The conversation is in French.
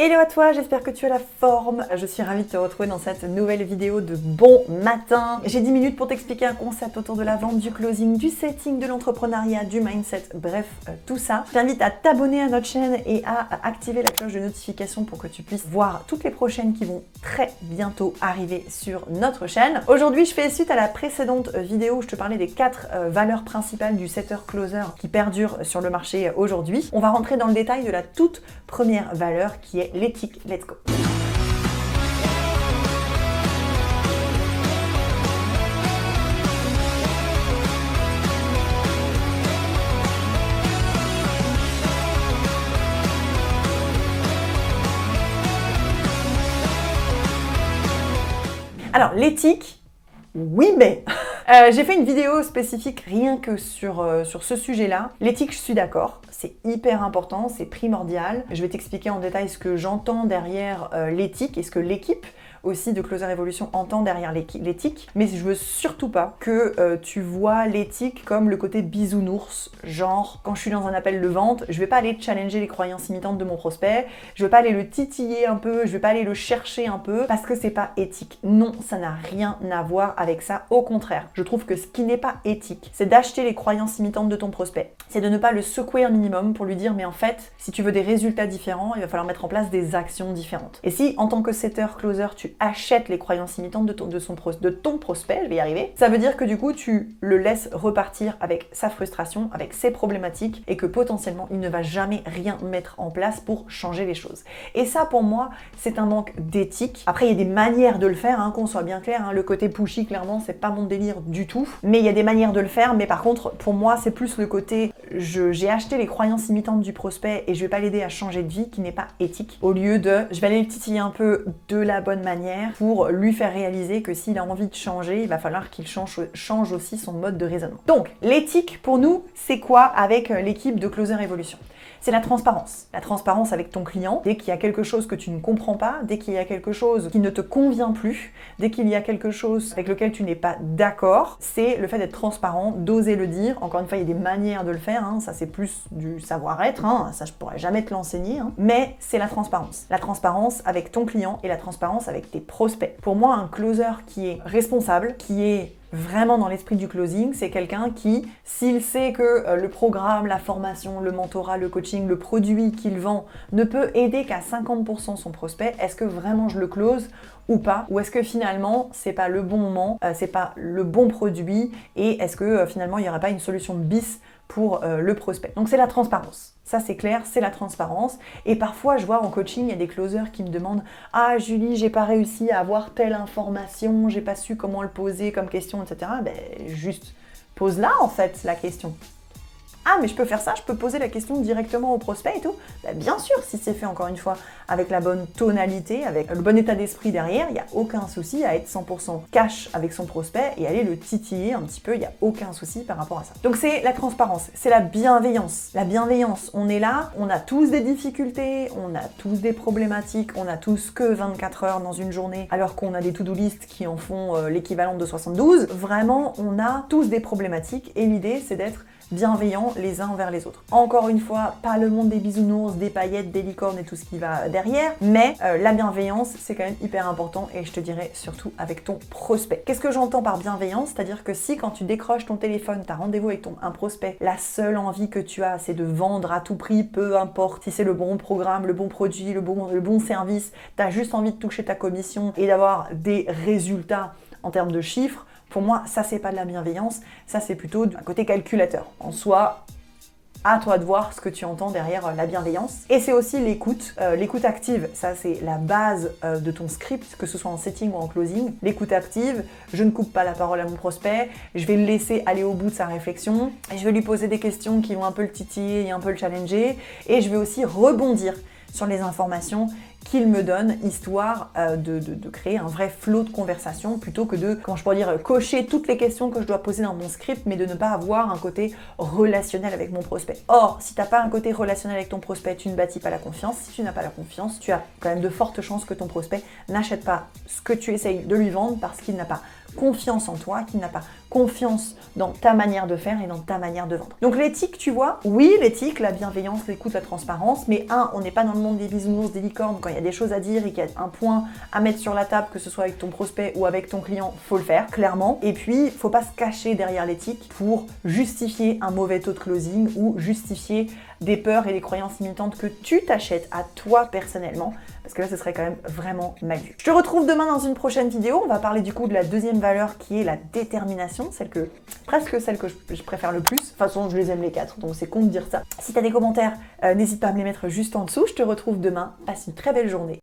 Hello à toi, j'espère que tu as la forme. Je suis ravie de te retrouver dans cette nouvelle vidéo de bon matin. J'ai 10 minutes pour t'expliquer un concept autour de la vente, du closing, du setting, de l'entrepreneuriat, du mindset, bref, tout ça. Je t'invite à t'abonner à notre chaîne et à activer la cloche de notification pour que tu puisses voir toutes les prochaines qui vont très bientôt arriver sur notre chaîne. Aujourd'hui, je fais suite à la précédente vidéo où je te parlais des 4 valeurs principales du setter-closer qui perdurent sur le marché aujourd'hui. On va rentrer dans le détail de la toute première valeur qui est l'éthique. Let's go! Alors, l'éthique, oui mais j'ai fait une vidéo spécifique rien que sur ce sujet-là. L'éthique, je suis d'accord, c'est hyper important, c'est primordial. Je vais t'expliquer en détail ce que j'entends derrière l'éthique et ce que l'équipe aussi de Closer Evolution entend derrière l'éthique, mais je veux surtout pas que tu vois l'éthique comme le côté bisounours, genre quand je suis dans un appel de vente, je vais pas aller challenger les croyances imitantes de mon prospect, je vais pas aller le titiller un peu, je vais pas aller le chercher un peu, parce que c'est pas éthique. Non, ça n'a rien à voir avec ça, au contraire. Je trouve que ce qui n'est pas éthique, c'est d'acheter les croyances imitantes de ton prospect, c'est de ne pas le secouer un minimum pour lui dire mais en fait, si tu veux des résultats différents, il va falloir mettre en place des actions différentes. Et si en tant que setter, closer, tu achètes les croyances imitantes de ton prospect, je vais y arriver, ça veut dire que du coup tu le laisses repartir avec sa frustration, avec ses problématiques et que potentiellement il ne va jamais rien mettre en place pour changer les choses. Et ça pour moi c'est un manque d'éthique. Après il y a des manières de le faire, hein, qu'on soit bien clair, hein, le côté pushy clairement c'est pas mon délire du tout, mais il y a des manières de le faire, mais par contre pour moi c'est plus le côté j'ai acheté les croyances imitantes du prospect et je vais pas l'aider à changer de vie qui n'est pas éthique, au lieu de je vais aller le titiller un peu de la bonne manière pour lui faire réaliser que s'il a envie de changer, il va falloir qu'il change aussi son mode de raisonnement. Donc, l'éthique, pour nous, c'est quoi avec l'équipe de Closer Evolution ? C'est la transparence. La transparence avec ton client. Dès qu'il y a quelque chose que tu ne comprends pas, dès qu'il y a quelque chose qui ne te convient plus, dès qu'il y a quelque chose avec lequel tu n'es pas d'accord, c'est le fait d'être transparent, d'oser le dire. Encore une fois, il y a des manières de le faire, hein. Ça c'est plus du savoir-être, hein. Ça je pourrais jamais te l'enseigner, hein. Mais c'est la transparence. La transparence avec ton client et la transparence avec tes prospects. Pour moi, un closer qui est responsable, qui est vraiment dans l'esprit du closing, c'est quelqu'un qui, s'il sait que le programme, la formation, le mentorat, le coaching, le produit qu'il vend ne peut aider qu'à 50% son prospect, est-ce que vraiment je le close ou pas? Ou est-ce que finalement c'est pas le bon moment, c'est pas le bon produit et est-ce que finalement il n'y aurait pas une solution bis pour le prospect? Donc c'est la transparence. Ça c'est clair, c'est la transparence. Et parfois je vois en coaching, il y a des closers qui me demandent « Ah Julie, j'ai pas réussi à avoir telle information, j'ai pas su comment le poser comme question, etc. » Ben juste pose-la en fait la question. Ah mais je peux faire ça, je peux poser la question directement au prospect et tout. Ben, bien sûr, si c'est fait encore une fois avec la bonne tonalité, avec le bon état d'esprit derrière, il n'y a aucun souci à être 100% cash avec son prospect et aller le titiller un petit peu, il n'y a aucun souci par rapport à ça. Donc c'est la transparence, c'est la bienveillance. La bienveillance, on est là, on a tous des difficultés, on a tous des problématiques, on a tous que 24 heures dans une journée alors qu'on a des to-do list qui en font l'équivalent de 72. Vraiment, on a tous des problématiques et l'idée c'est d'être bienveillants les uns envers les autres. Encore une fois, pas le monde des bisounours, des paillettes, des licornes et tout ce qui va derrière, mais la bienveillance, c'est quand même hyper important et je te dirais surtout avec ton prospect. Qu'est-ce que j'entends par bienveillance? C'est-à-dire que si quand tu décroches ton téléphone, tu as rendez-vous avec un prospect, la seule envie que tu as, c'est de vendre à tout prix, peu importe si c'est le bon programme, le bon produit, le bon service, tu as juste envie de toucher ta commission et d'avoir des résultats en termes de chiffres, pour moi, ça c'est pas de la bienveillance, ça c'est plutôt un côté calculateur. En soi, à toi de voir ce que tu entends derrière la bienveillance. Et c'est aussi l'écoute, l'écoute active, ça c'est la base de ton script, que ce soit en setting ou en closing. L'écoute active, je ne coupe pas la parole à mon prospect, je vais le laisser aller au bout de sa réflexion, et je vais lui poser des questions qui vont un peu le titiller et un peu le challenger, et je vais aussi rebondir sur les informations qu'il me donne, histoire de créer un vrai flow de conversation, plutôt que de, comment je pourrais dire, cocher toutes les questions que je dois poser dans mon script, mais de ne pas avoir un côté relationnel avec mon prospect. Or, si tu n'as pas un côté relationnel avec ton prospect, tu ne bâtis pas la confiance. Si tu n'as pas la confiance, tu as quand même de fortes chances que ton prospect n'achète pas ce que tu essayes de lui vendre parce qu'il n'a pas confiance en toi, qu'il n'a pas confiance dans ta manière de faire et dans ta manière de vendre. Donc l'éthique, tu vois, oui, l'éthique, la bienveillance, l'écoute, la transparence, mais on n'est pas dans le monde des bisounours, des licornes. Quand il y a des choses à dire et qu'il y a un point à mettre sur la table, que ce soit avec ton prospect ou avec ton client, faut le faire, clairement. Et puis, faut pas se cacher derrière l'éthique pour justifier un mauvais taux de closing ou justifier des peurs et des croyances limitantes que tu t'achètes à toi personnellement, parce que là, ce serait quand même vraiment mal vu. Je te retrouve demain dans une prochaine vidéo. On va parler du coup de la deuxième valeur qui est la détermination, presque celle que je préfère le plus. De toute façon, je les aime les quatre, donc c'est con de dire ça. Si tu as des commentaires, n'hésite pas à me les mettre juste en dessous. Je te retrouve demain. Passe une très belle journée.